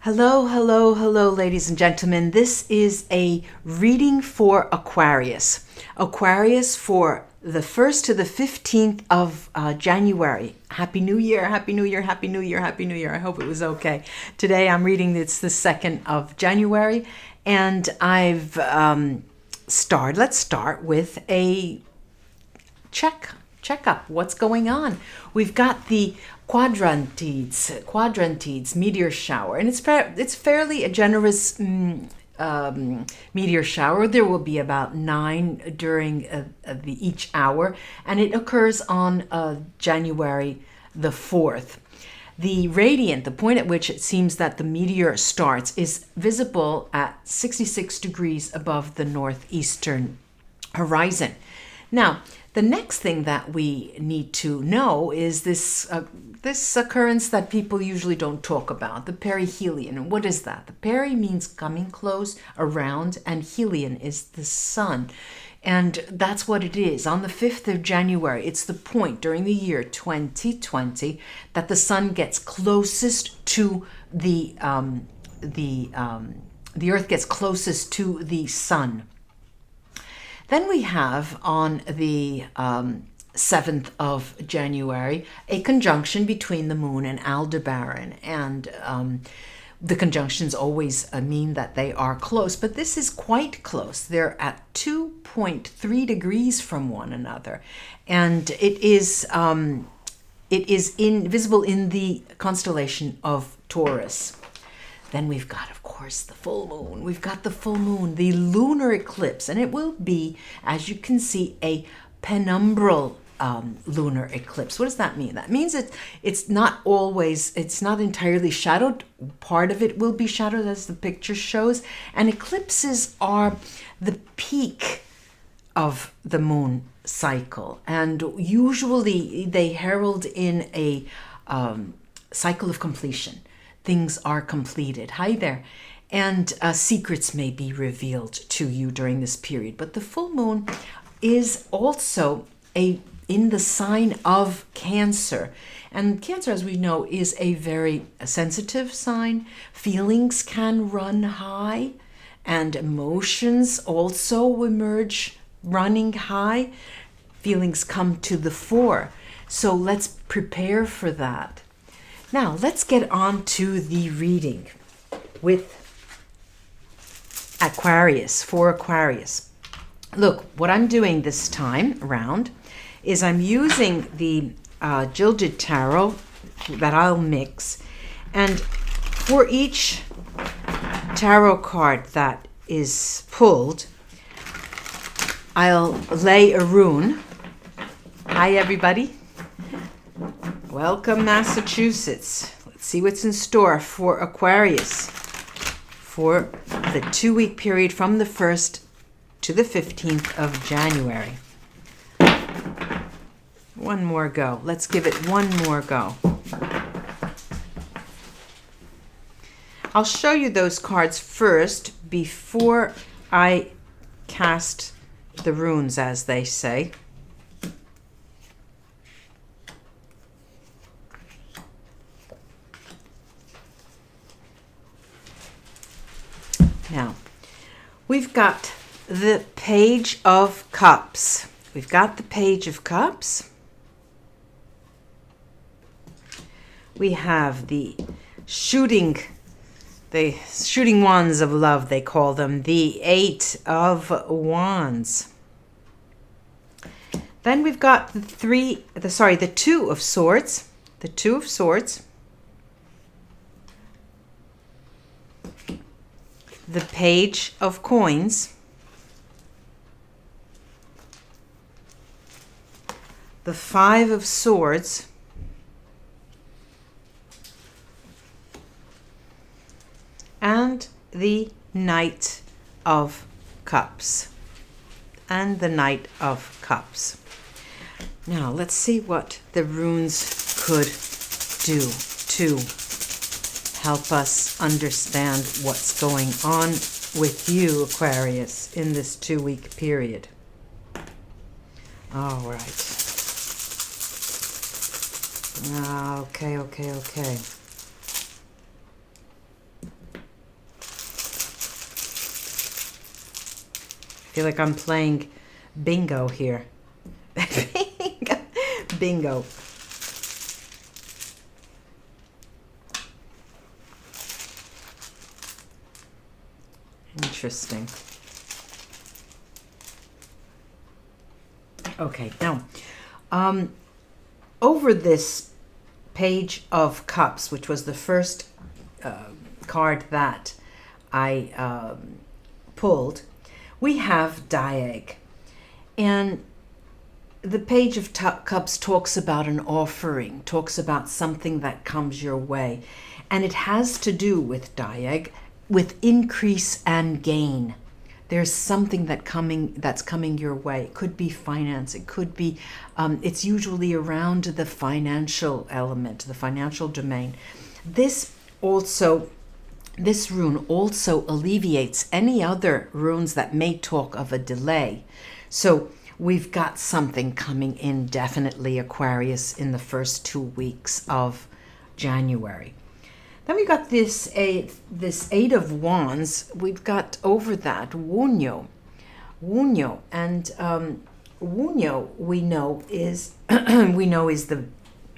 Hello, hello, hello, ladies and gentlemen. This is a reading for Aquarius. Aquarius for the 1st to the 15th of January. Happy New Year, Happy New Year, Happy New Year, Happy New Year. I hope it was okay. Today I'm reading, it's the 2nd of January, and let's start with a check up. What's going on? We've got the quadrantides meteor shower, and it's fairly a generous meteor shower. There will be about 9 during each hour, and it occurs on January the 4th. The radiant, the point at which it seems that the meteor starts, is visible at 66 degrees above the northeastern horizon. Now, the next thing that we need to know is this occurrence that people usually don't talk about, the perihelion. And what is that? The peri means coming close, around, and helion is the sun. And that's what it is. On the 5th of January, it's the point during the year 2020 that the sun gets closest to the earth gets closest to the sun. Then we have on the 7th of January a conjunction between the moon and Aldebaran, and the conjunctions always mean that they are close, but this is quite close. They're at 2.3 degrees from one another, and it is visible in the constellation of Taurus. Then we've got, of course, the full moon. We've got the full moon, the lunar eclipse, and it will be, as you can see, a penumbral lunar eclipse. What does that mean? That means it's not entirely shadowed. Part of it will be shadowed, as the picture shows, and eclipses are the peak of the moon cycle, and usually they herald in a cycle of completion. Things are completed. Hi there. And secrets may be revealed to you during this period. But the full moon is also in the sign of Cancer. And Cancer, as we know, is a very sensitive sign. Feelings can run high, and emotions also emerge running high. Feelings come to the fore. So let's prepare for that. Now, let's get on to the reading with Aquarius, for Aquarius. Look, what I'm doing this time around is I'm using the Gilded Tarot that I'll mix, and for each tarot card that is pulled, I'll lay a rune. Hi, everybody. Welcome, Massachusetts. Let's see what's in store for Aquarius for the 2-week period from the 1st to the 15th of January. One more go. Let's give it one more go. I'll show you those cards first before I cast the runes, as they say. Now, we've got the Page of Cups. We've got the Page of Cups. We have the shooting wands of love, they call them, the 8 of Wands. Then we've got the 2 of Swords, the 2 of Swords. The Page of Coins, the 5 of Swords, and the Knight of Cups. And the Knight of Cups. Now, let's see what the runes could do to help us understand what's going on with you, Aquarius, in this 2-week period. All right. Okay. feel like I'm playing bingo here. Bingo. Interesting. Okay, now, over this Page of Cups, which was the first card that I pulled, we have Diag. And the Page of Cups talks about an offering, talks about something that comes your way. And it has to do with Diag, with increase and gain. There's something that's coming your way. It could be finance. It could be, it's usually around the financial element, the financial domain. This rune also alleviates any other runes that may talk of a delay. So we've got something coming in, definitely, Aquarius, in the first 2 weeks of January. Then we got this Eight of Wands. We've got over that Wunyo. And Wunyo, we know is the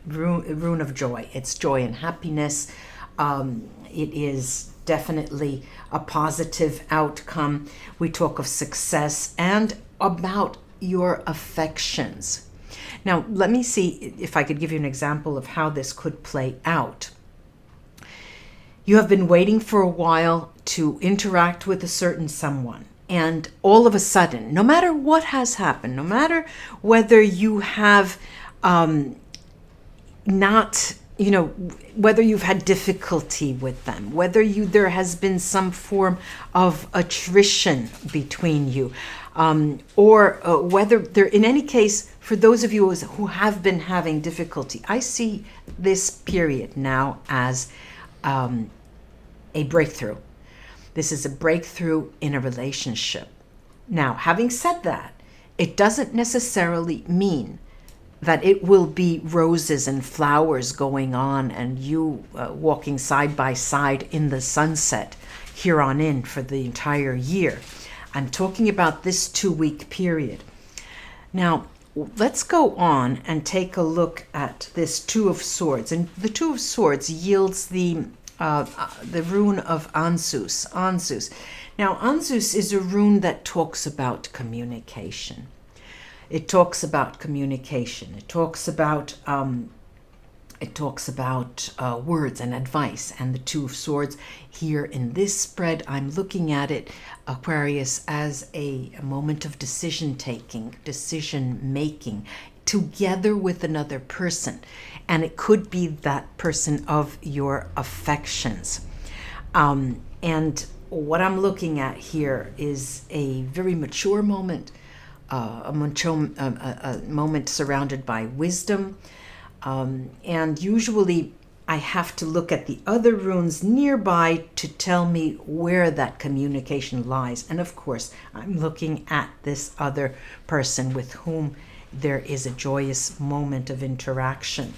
rune of joy. It's joy and happiness. It is definitely a positive outcome. We talk of success and about your affections. Now, let me see if I could give you an example of how this could play out. You have been waiting for a while to interact with a certain someone. And all of a sudden, no matter what has happened, no matter whether you have whether you've had difficulty with them, whether there has been some form of attrition between you, or whether there, in any case, for those of you who have been having difficulty, I see this period now as a breakthrough. This is a breakthrough in a relationship. Now, having said that, it doesn't necessarily mean that it will be roses and flowers going on and you walking side by side in the sunset here on in for the entire year. I'm talking about this 2-week period. Now, let's go on and take a look at this Two of Swords. And the Two of Swords yields the rune of Anzus. Now, Anzus is a rune that talks about communication. It talks about communication. It talks about words and advice. And the Two of Swords here in this spread, I'm looking at it, Aquarius, as a moment of decision making together with another person. And it could be that person of your affections. And what I'm looking at here is a very mature moment, a moment surrounded by wisdom. And usually I have to look at the other runes nearby to tell me where that communication lies. And of course, I'm looking at this other person with whom there is a joyous moment of interaction.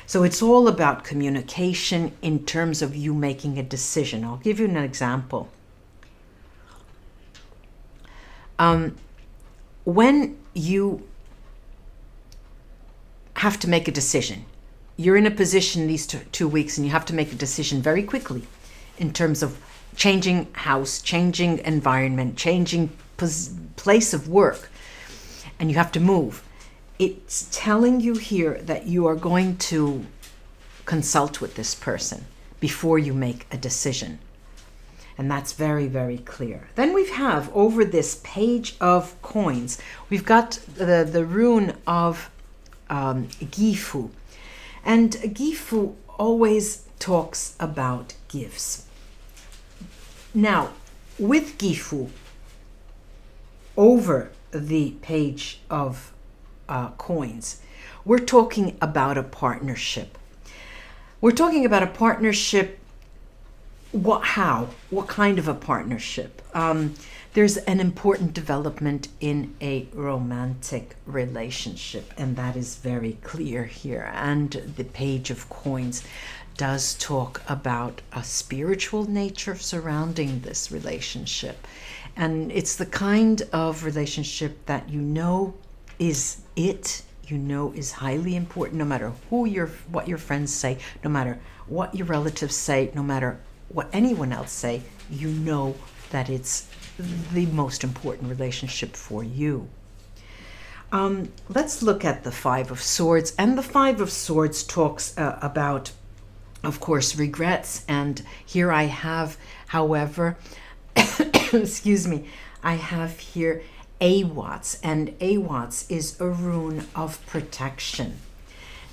So it's all about communication in terms of you making a decision. I'll give you an example. When you have to make a decision, you're in a position these 2 weeks and you have to make a decision very quickly in terms of changing house, changing environment, changing place of work, and you have to move. It's telling you here that you are going to consult with this person before you make a decision. And that's very, very clear. Then we have over this Page of Coins, we've got the rune of Gifu. And Gifu always talks about gifts. Now, with Gifu, over the Page of Coins, we're talking about a partnership. We're talking about a partnership. What kind of a partnership? There's an important development in a romantic relationship, and that is very clear here. And the Page of Coins does talk about a spiritual nature surrounding this relationship. And it's the kind of relationship that is is highly important, no matter what your friends say, no matter what your relatives say, no matter what anyone else say, that it's the most important relationship for you. Let's look at the Five of Swords. And the Five of Swords talks about, of course, regrets. And here I have, however, excuse me, I have here Awats. And Awats is a rune of protection.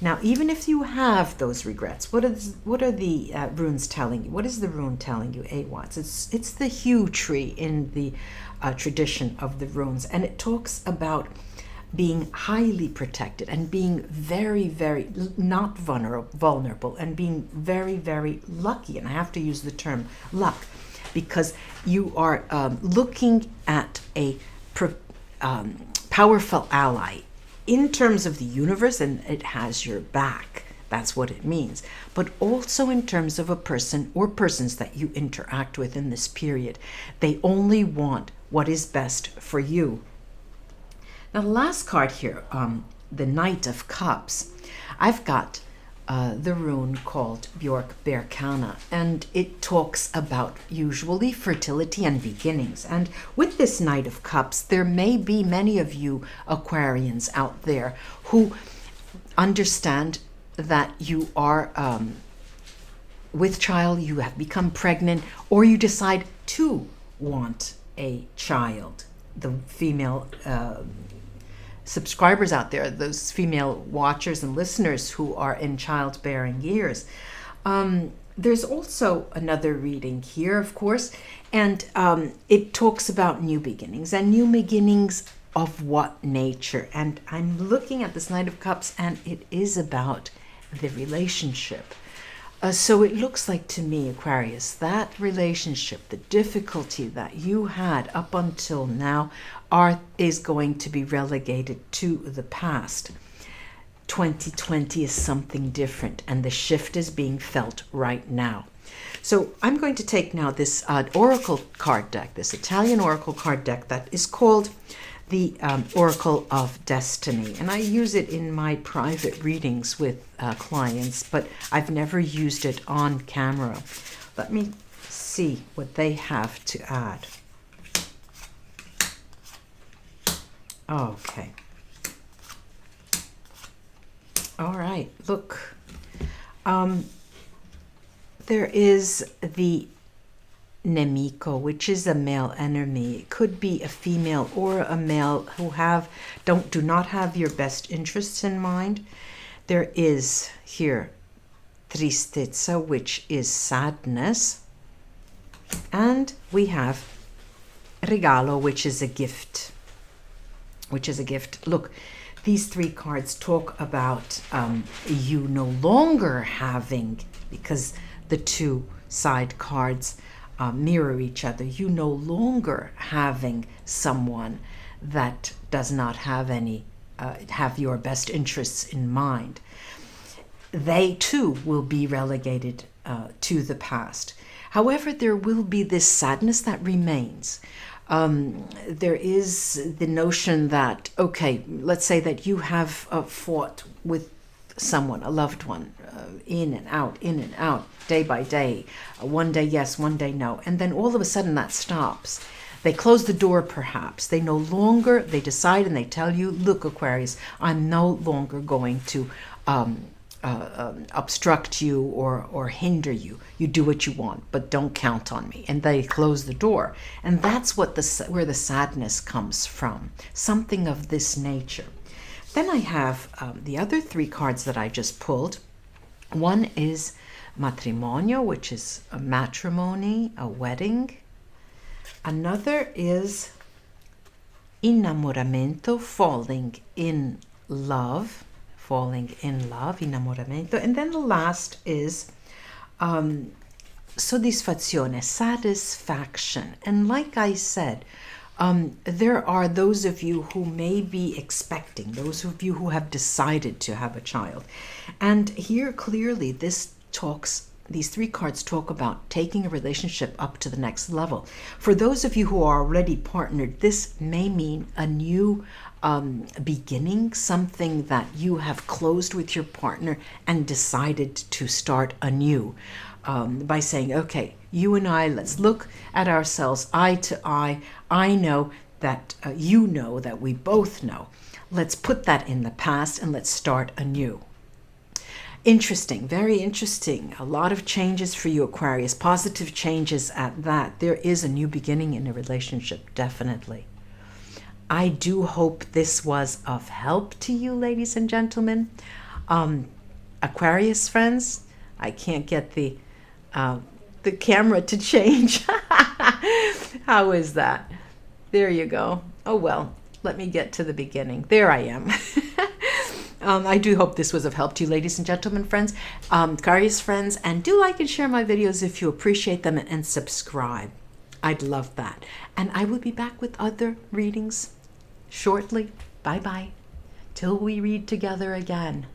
Now, even if you have those regrets, what are the runes telling you? What is the rune telling you, Awats? It's the hue tree in the tradition of the runes. And it talks about being highly protected and being very, very not vulnerable and being very, very lucky. And I have to use the term luck because you are looking at a powerful ally in terms of the universe, and it has your back. That's what it means. But also in terms of a person or persons that you interact with in this period. They only want what is best for you. Now, the last card here, the Knight of Cups, I've got the rune called Bjork Berkana, and it talks about usually fertility and beginnings. And with this Knight of Cups, there may be many of you Aquarians out there who understand that you are with child, you have become pregnant, or you decide to want a child. The female subscribers out there, those female watchers and listeners who are in childbearing years. There's also another reading here, of course, and it talks about new beginnings. And new beginnings of what nature? And I'm looking at this Knight of Cups, and it is about the relationship. So it looks like to me, Aquarius, that relationship, the difficulty that you had up until now is going to be relegated to the past. 2020 is something different, and the shift is being felt right now. So I'm going to take now this oracle card deck, this Italian oracle card deck that is called the Oracle of Destiny. And I use it in my private readings with clients, but I've never used it on camera. Let me see what they have to add. Okay. All right, look. There is the Nemico, which is a male enemy. It could be a female or a male who do not have your best interests in mind. There is here Tristezza, which is sadness. And we have Regalo, which is a gift. Look, these three cards talk about you no longer having, because the two side cards mirror each other, you no longer having someone that does not have have your best interests in mind. They too will be relegated to the past. However, there will be this sadness that remains. There is the notion that, okay, let's say that you have fought with someone, a loved one, in and out, day by day. One day yes, one day no. And then all of a sudden that stops. They close the door perhaps. They decide and they tell you, look, Aquarius, I'm no longer going to obstruct you or hinder you. You do what you want, but don't count on me. And they close the door. And that's where the sadness comes from, something of this nature. Then I have the other three cards that I just pulled. One is Matrimonio, which is a matrimony, a wedding. Another is Innamoramento, falling in love, innamoramento. And then the last is soddisfazione, satisfaction. And like I said, there are those of you who may be expecting, those of you who have decided to have a child. And here clearly this these 3 cards talk about taking a relationship up to the next level. For those of you who are already partnered, this may mean a new beginning, something that you have closed with your partner and decided to start anew by saying, okay, you and I, let's look at ourselves eye to eye. I know that you know that we both know. Let's put that in the past and let's start anew. Interesting, very interesting. A lot of changes for you, Aquarius. Positive changes at that. There is a new beginning in a relationship, definitely. I do hope this was of help to you, ladies and gentlemen. Aquarius friends, I can't get the camera to change. How is that? There you go. Oh, well, let me get to the beginning. There I am. I do hope this was of help to you, ladies and gentlemen, friends, Aquarius friends, and do like and share my videos if you appreciate them, and subscribe. I'd love that. And I will be back with other readings shortly. Bye-bye. Till we read together again.